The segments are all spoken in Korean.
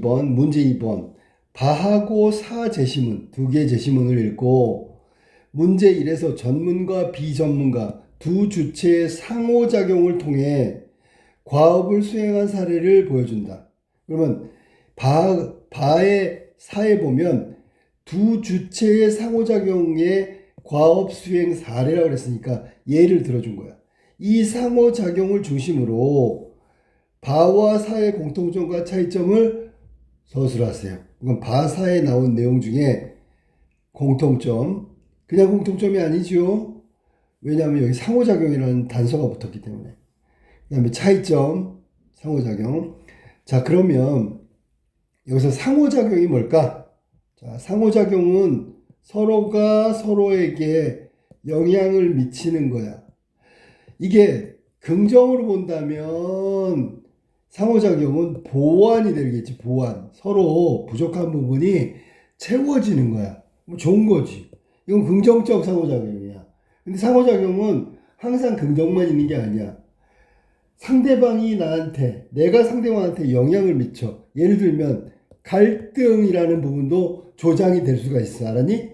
2번, 문제 2번. 바하고 사 제시문, 두 개의 제시문을 읽고 문제 1에서 전문가, 비전문가 두 주체의 상호작용을 통해 과업을 수행한 사례를 보여준다. 그러면 바의 사에 보면 두 주체의 상호작용의 과업 수행 사례라고 그랬으니까 예를 들어준 거야. 이 상호작용을 중심으로 바와 사의 공통점과 차이점을 서술하세요. 그럼 바사에 나온 내용 중에 공통점, 그냥 공통점이 아니죠. 왜냐하면 여기 상호작용이라는 단서가 붙었기 때문에. 그 다음에 차이점, 상호작용. 자, 그러면 여기서 상호작용이 뭘까? 자, 상호작용은 서로가 서로에게 영향을 미치는 거야. 이게 긍정으로 본다면 상호작용은 보완이 되겠지, 보완. 서로 부족한 부분이 채워지는 거야. 뭐 좋은 거지. 이건 긍정적 상호작용이야. 근데 상호작용은 항상 긍정만 있는 게 아니야. 상대방이 나한테, 내가 상대방한테 영향을 미쳐. 예를 들면 갈등이라는 부분도 조장이 될 수가 있어. 알았니?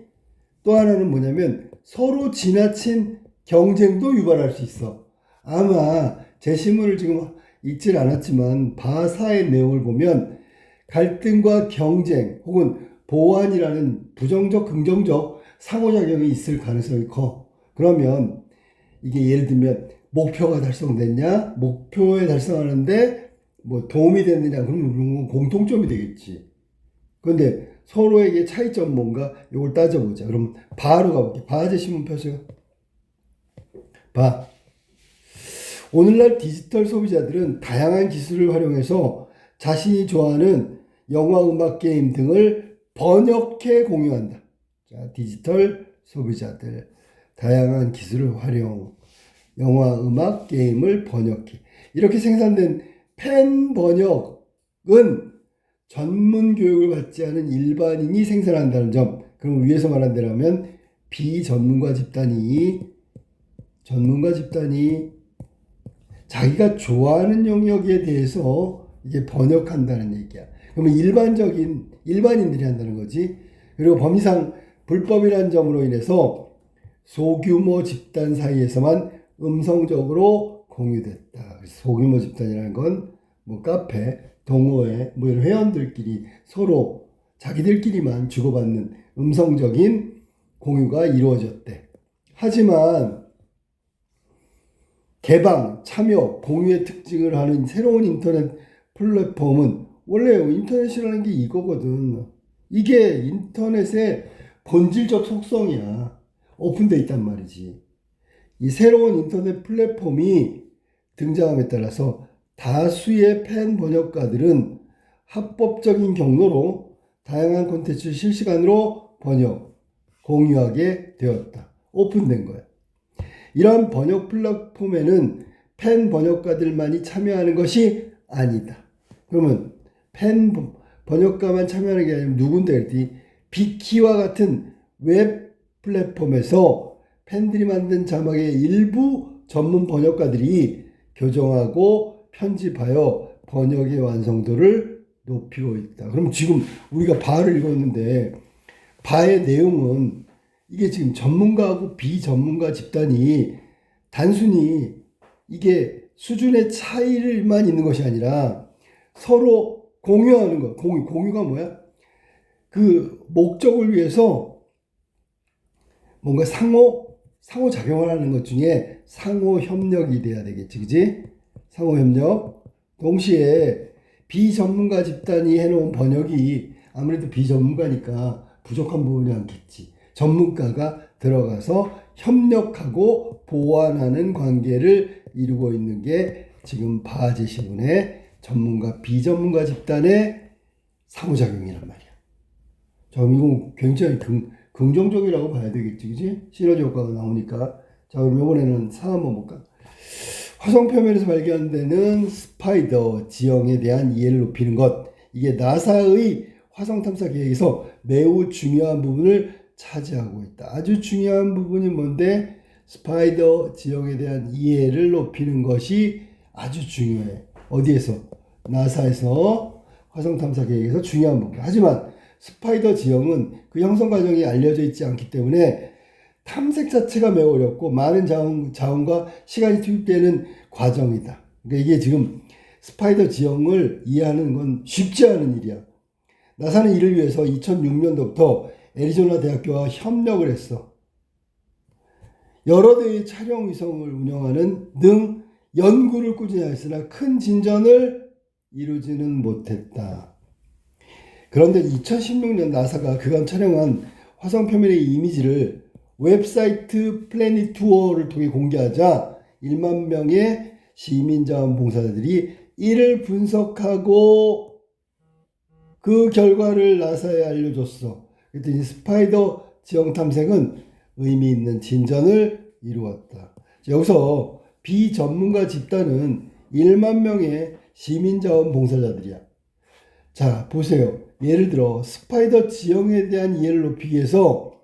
또 하나는 뭐냐면 서로 지나친 경쟁도 유발할 수 있어. 아마 제시문을 지금 읽질 않았지만 바사의 내용을 보면 갈등과 경쟁 혹은 보완이라는 부정적, 긍정적 상호작용이 있을 가능성이 커. 그러면 이게 예를 들면 목표가 달성됐냐? 목표에 달성하는데 뭐 도움이 됐느냐? 그러면 공통점이 되겠지. 그런데 서로에게 차이점 뭔가? 이걸 따져보자. 그럼 바로 가볼게. 바 제시문 펴세요. 바. 오늘날 디지털 소비자들은 다양한 기술을 활용해서 자신이 좋아하는 영화, 음악, 게임 등을 번역해 공유한다. 자, 디지털 소비자들 다양한 기술을 활용, 영화, 음악, 게임을 번역해. 이렇게 생산된 팬 번역은 전문 교육을 받지 않은 일반인이 생산한다는 점. 그럼 위에서 말한 대로면 비전문가 집단이 자기가 좋아하는 영역에 대해서 이게 번역한다는 얘기야. 그러면 일반인들이 한다는 거지. 그리고 법리상 불법이라는 점으로 인해서 소규모 집단 사이에서만 음성적으로 공유됐다. 소규모 집단이라는 건 뭐 카페, 동호회, 뭐 이런 회원들끼리 서로 자기들끼리만 주고받는 음성적인 공유가 이루어졌대. 하지만 개방, 참여, 공유의 특징을 하는 새로운 인터넷 플랫폼은 원래 인터넷이라는 게 이거거든. 이게 인터넷의 본질적 속성이야. 오픈돼 있단 말이지. 이 새로운 인터넷 플랫폼이 등장함에 따라서 다수의 팬 번역가들은 합법적인 경로로 다양한 콘텐츠를 실시간으로 번역, 공유하게 되었다. 오픈된 거야. 이러한 번역 플랫폼에는 팬 번역가들만이 참여하는 것이 아니다. 그러면 팬 번역가만 참여하는 게 아니면 누군데 그랬더니 비키와 같은 웹 플랫폼에서 팬들이 만든 자막의 일부 전문 번역가들이 교정하고 편집하여 번역의 완성도를 높이고 있다. 그럼 지금 우리가 바를 읽었는데 바의 내용은 이게 지금 전문가하고 비전문가 집단이 단순히 이게 수준의 차이만 있는 것이 아니라 서로 공유하는 것. 공유가 뭐야? 그 목적을 위해서 뭔가 상호작용을 하는 것 중에 상호협력이 돼야 되겠지. 그지? 상호협력. 동시에 비전문가 집단이 해놓은 번역이 아무래도 비전문가니까 부족한 부분이 많겠지. 전문가가 들어가서 협력하고 보완하는 관계를 이루고 있는 게 지금 바 제시문의 전문가, 비전문가 집단의 상호작용이란 말이야. 자, 이건 굉장히 긍정적이라고 봐야 되겠지, 그지? 시너지 효과가 나오니까. 자, 그럼 이번에는 4 한번 볼까? 화성 표면에서 발견되는 스파이더 지형에 대한 이해를 높이는 것. 이게 나사의 화성 탐사 계획에서 매우 중요한 부분을 차지하고 있다. 아주 중요한 부분이 뭔데? 스파이더 지형에 대한 이해를 높이는 것이 아주 중요해. 어디에서? 나사에서 화성 탐사 계획에서 중요한 부분. 하지만 스파이더 지형은 그 형성 과정이 알려져 있지 않기 때문에 탐색 자체가 매우 어렵고 많은 자원과 시간이 투입되는 과정이다. 그러니까 이게 지금 스파이더 지형을 이해하는 건 쉽지 않은 일이야. 나사는 이를 위해서 2006년도부터 애리조나 대학교와 협력을 했어. 여러 대의 촬영 위성을 운영하는 등 연구를 꾸준히 했으나 큰 진전을 이루지는 못했다. 그런데 2016년 나사가 그간 촬영한 화성 표면의 이미지를 웹사이트 플래닛 투어를 통해 공개하자 1만 명의 시민자원봉사자들이 이를 분석하고 그 결과를 나사에 알려줬어. 그랬더니 스파이더 지형 탐색은 의미 있는 진전을 이루었다. 여기서 비전문가 집단은 1만 명의 시민자원봉사자들이야. 자, 보세요. 예를 들어 스파이더 지형에 대한 이해를 높이기 위해서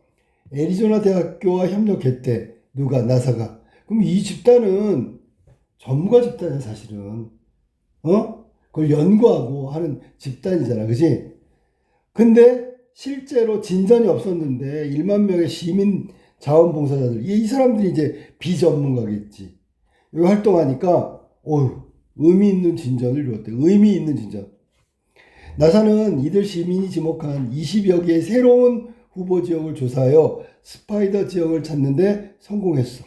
애리조나 대학교와 협력했대. 누가? 나사가. 그럼 이 집단은 전문가 집단이야, 사실은. 그걸 연구하고 하는 집단이잖아. 그지? 근데 실제로 진전이 없었는데 1만 명의 시민 자원봉사자들, 이 사람들이 이제 비전문가겠지. 여기 활동하니까 의미 있는 진전을 이루었대. 의미 있는 진전. 나사는 이들 시민이 지목한 20여 개의 새로운 후보 지역을 조사하여 스파이더 지역을 찾는데 성공했어.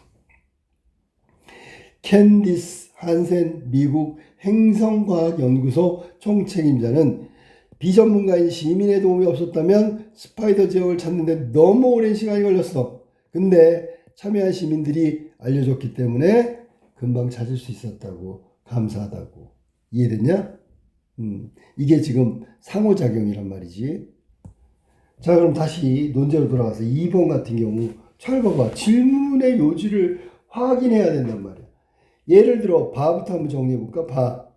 캔디스 한센 미국 행성과학연구소 총책임자는 비전문가인 시민의 도움이 없었다면 스파이더 지역을 찾는데 너무 오랜 시간이 걸렸어. 근데 참여한 시민들이 알려줬기 때문에 금방 찾을 수 있었다고, 감사하다고. 이해됐냐? 이게 지금 상호작용이란 말이지. 자, 그럼 다시 논제로 돌아가서 2번 같은 경우 잘 봐봐. 질문의 요지를 확인해야 된단 말이야. 예를 들어 바부터 한번 정리해볼까?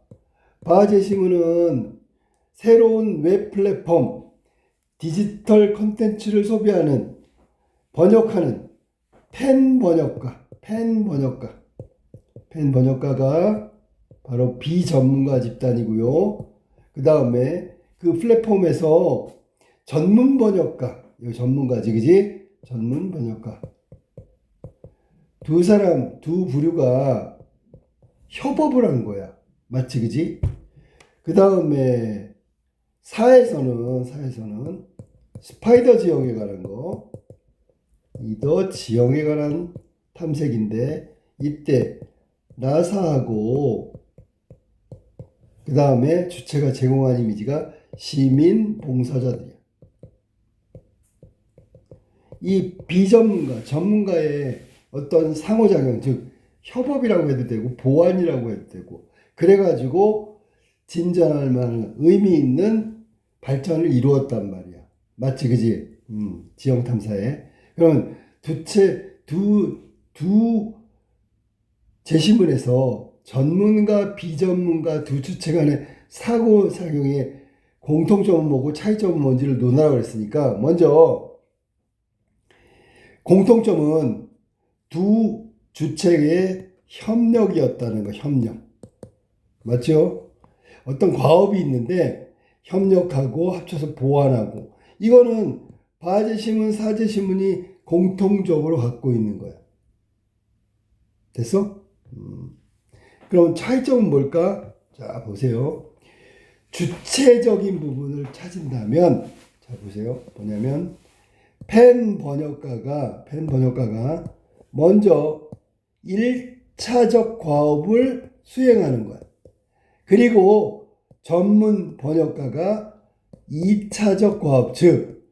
바 제시문은 새로운 웹 플랫폼, 디지털 컨텐츠를 소비하는, 번역하는 펜 번역가가 바로 비전문가 집단이고요. 그 다음에 그 플랫폼에서 전문 번역가, 여기 전문가지, 그지? 전문 번역가. 두 부류가 협업을 한 거야. 맞지, 그지? 그 다음에 사에서는 스파이더 지형에 관한 거, 이더 지형에 관한 탐색인데, 이때 나사하고 그 다음에 주체가 제공한 이미지가 시민 봉사자들이야. 이 비전문가, 전문가의 어떤 상호작용, 즉 협업이라고 해도 되고 보완이라고 해도 되고, 그래가지고 진전할 만한 의미 있는 발전을 이루었단 말이야. 맞지, 그지? 지형 탐사에. 그럼 두 제시문에서 전문가, 비전문가 두 주체 간의 상호작용의 공통점은 뭐고 차이점은 뭔지를 논하라고 했으니까, 먼저 공통점은 두 주체의 협력이었다는 거. 협력. 맞죠? 어떤 과업이 있는데 협력하고 합쳐서 보완하고, 이거는 바제시문, 사제시문이 공통적으로 갖고 있는 거야. 됐어? 그럼 차이점은 뭘까? 자, 보세요. 주체적인 부분을 찾은다면, 자, 보세요. 뭐냐면 펜 번역가가 먼저 1차적 과업을 수행하는 거야. 그리고 전문 번역가가 2차적 과업, 즉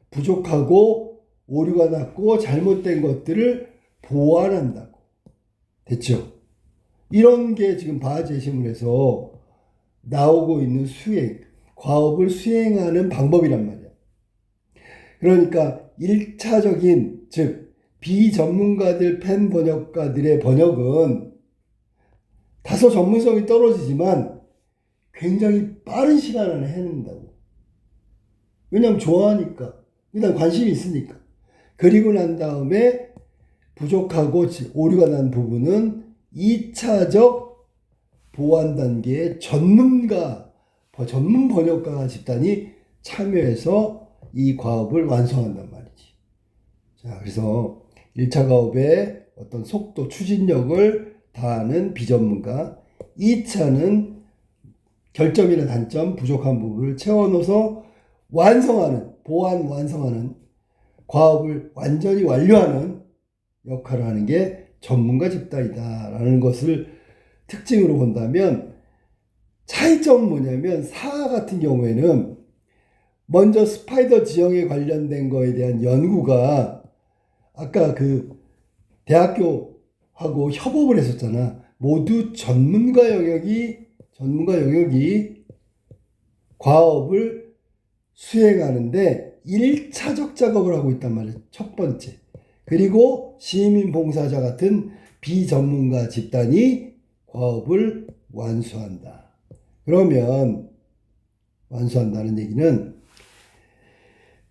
부족하고 오류가 났고 잘못된 것들을 보완한다고. 됐죠? 이런 게 지금 바제시문에서 나오고 있는 과업을 수행하는 방법이란 말이야. 그러니까 1차적인, 즉 비전문가들, 펜 번역가들의 번역은 다소 전문성이 떨어지지만 굉장히 빠른 시간 안에 해낸다고. 왜냐면 좋아하니까, 일단 관심이 있으니까. 그리고 난 다음에 부족하고 오류가 난 부분은 2차적 보완 단계의 전문가 전문 번역가 집단이 참여해서 이 과업을 완성한단 말이지. 자, 그래서 1차 과업의 어떤 속도, 추진력을 다하는 비전문가, 2차는 결점이나 단점, 부족한 부분을 채워넣어서 완성하는 과업을 완전히 완료하는 역할을 하는 게 전문가 집단이다라는 것을 특징으로 본다면, 차이점은 뭐냐면 사 같은 경우에는 먼저 스파이더 지형에 관련된 거에 대한 연구가 아까 그 대학교하고 협업을 했었잖아. 모두 전문가 영역이 과업을 수행하는데 1차적 작업을 하고 있단 말이야. 첫 번째. 그리고 시민봉사자 같은 비전문가 집단이 과업을 완수한다. 그러면 완수한다는 얘기는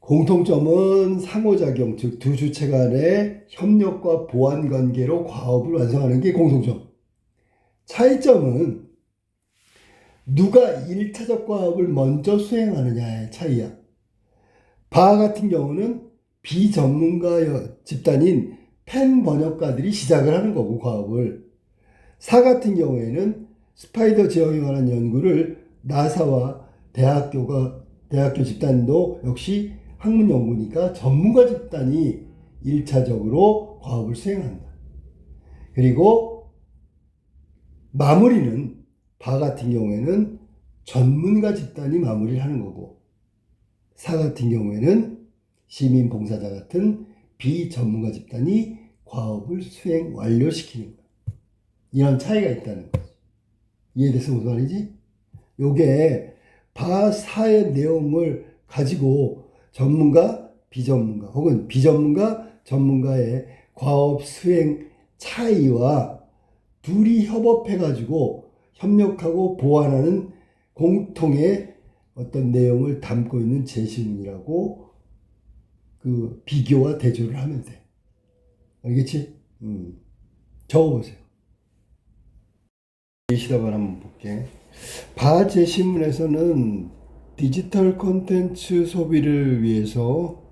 공통점은 상호작용, 즉 두 주체 간의 협력과 보완 관계로 과업을 완성하는 게 공통점. 차이점은 누가 1차적 과업을 먼저 수행하느냐의 차이야. 바 같은 경우는 비전문가 집단인 펜 번역가들이 시작을 하는 거고, 과업을. 사 같은 경우에는 스파이더 지형에 관한 연구를 나사와 대학교 집단도 역시 학문 연구니까 전문가 집단이 1차적으로 과업을 수행한다. 그리고 마무리는 바 같은 경우에는 전문가 집단이 마무리를 하는 거고, 사 같은 경우에는 시민봉사자 같은 비전문가 집단이 과업을 수행 완료시키는 거야. 이런 차이가 있다는 거지. 이해돼서 무슨 말이지? 요게 바사의 내용을 가지고 전문가, 비전문가 혹은 비전문가, 전문가의 과업 수행 차이와 둘이 협업해가지고 협력하고 보완하는 공통의 어떤 내용을 담고 있는 제시문이라고 그 비교와 대조를 하면 돼. 알겠지? 적어보세요. 예시답을 한번 볼게. 바 제시문에서는 디지털 콘텐츠 소비를 위해서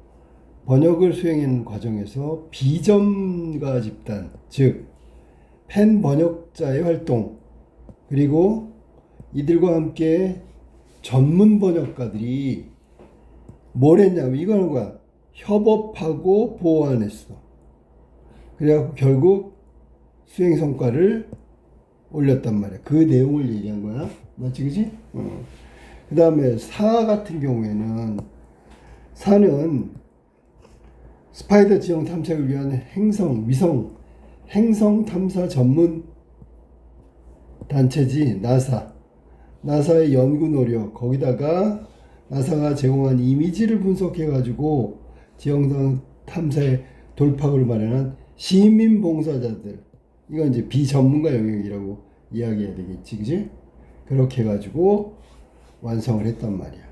번역을 수행하는 과정에서 비전문가 집단, 즉 펜 번역자의 활동, 그리고 이들과 함께 전문 번역가들이 뭘 했냐면 이거는 거야. 협업하고 보완했어. 그래갖고 결국 수행 성과를 올렸단 말이야. 그 내용을 얘기한 거야. 맞지, 그지? 그 다음에 사 같은 경우에는 사는 스파이더 지형 탐색을 위한 행성 탐사 전문 단체지 나사의 연구 노력, 거기다가 나사가 제공한 이미지를 분석해가지고 지형 탐사의 돌파구를 마련한 시민봉사자들, 이건 이제 비전문가 영역이라고 이야기해야 되겠지, 그지? 그렇게 해가지고 완성을 했단 말이야.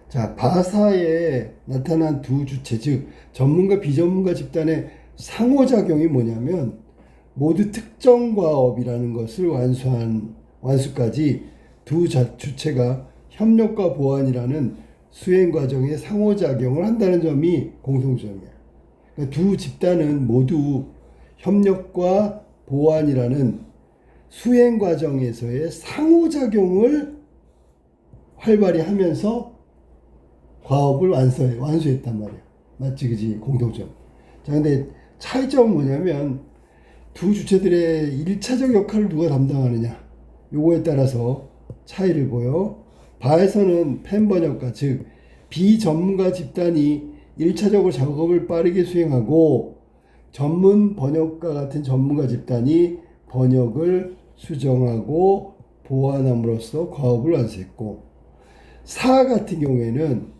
자, 바사에 나타난 두 주체, 즉 전문가 비전문가 집단의 상호작용이 뭐냐면 모두 특정 과업이라는 것을 완수까지 두 주체가 협력과 보완이라는 수행 과정에 상호작용을 한다는 점이 공통점이야. 그러니까 두 집단은 모두 협력과 보완이라는 수행 과정에서의 상호작용을 활발히 하면서 과업을 완수했단 말이야. 맞지, 그지? 공통점. 자, 근데 차이점은 뭐냐면 두 주체들의 1차적 역할을 누가 담당하느냐, 요거에 따라서 차이를 보여. 바에서는 펜 번역가, 즉 비전문가 집단이 1차적으로 작업을 빠르게 수행하고 전문 번역가 같은 전문가 집단이 번역을 수정하고 보완함으로써 과업을 완수했고, 사 같은 경우에는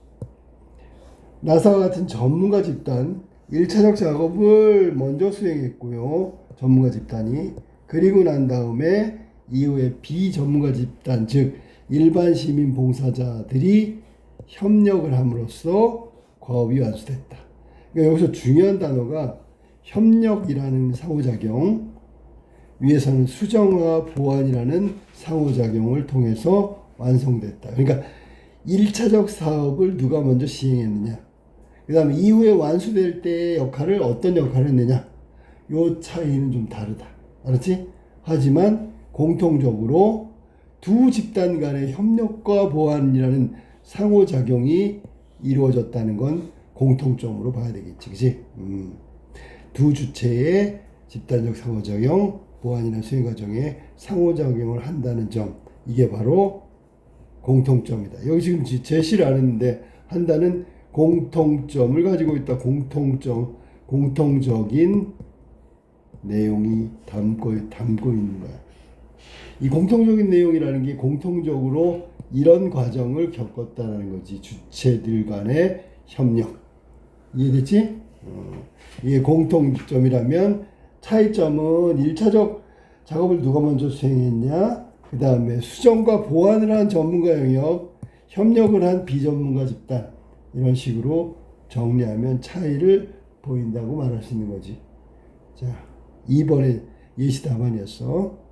나사와 같은 전문가 집단 1차적 작업을 먼저 수행했고요. 전문가 집단이. 그리고 난 다음에 이후에 비전문가 집단, 즉 일반 시민 봉사자들이 협력을 함으로써 과업이 완수됐다. 그러니까 여기서 중요한 단어가 협력이라는 상호작용, 위에서는 수정과 보완이라는 상호작용을 통해서 완성됐다. 그러니까 1차적 사업을 누가 먼저 시행했느냐. 그 다음에 이후에 완수될 때의 역할을 어떤 역할을 했느냐. 요 차이는 좀 다르다. 알았지? 하지만 공통적으로 두 집단 간의 협력과 보완이라는 상호작용이 이루어졌다는 건 공통점으로 봐야 되겠지. 그치? 두 주체의 집단적 상호작용, 보완이나 수행 과정에 상호작용을 한다는 점. 이게 바로 공통점이다. 여기 지금 제시를 안 했는데 한다는 공통점을 가지고 있다. 공통점, 공통적인 내용이 담고 있는 거야. 이 공통적인 내용이라는 게 공통적으로 이런 과정을 겪었다는 거지. 주체들 간의 협력. 이해됐지? 이게 공통점이라면 차이점은 1차적 작업을 누가 먼저 수행했냐? 그 다음에 수정과 보완을 한 전문가 영역, 협력을 한 비전문가 집단. 이런 식으로 정리하면 차이를 보인다고 말할 수 있는 거지. 자, 2번의 예시 답안이었어.